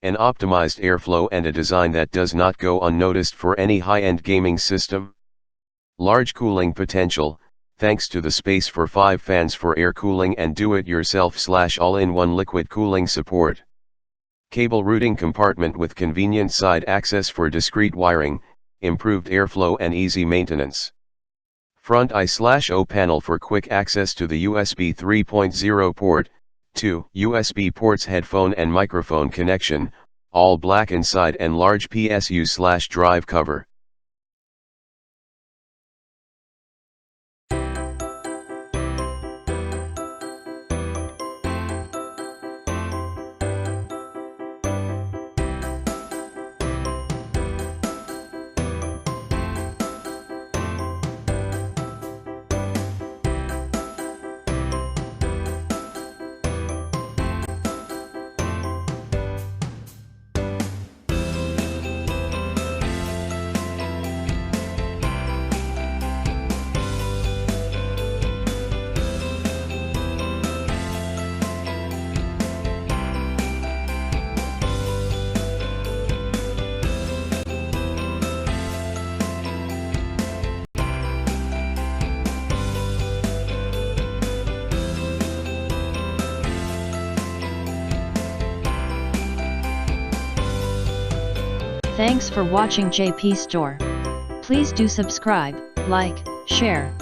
an optimized airflow and a design that does not go unnoticed for any high-end gaming system. Large cooling potential, thanks to the space for 5 fans for air cooling and do-it-yourself/all-in-one liquid cooling support. Cable routing compartment with convenient side access for discrete wiring, improved airflow and easy maintenance. Front I/O panel for quick access to the USB 3.0 port, 2 USB ports, headphone and microphone connection, all black inside, and large PSU/drive cover. Thanks for watching JP Store. Please do subscribe, like, share,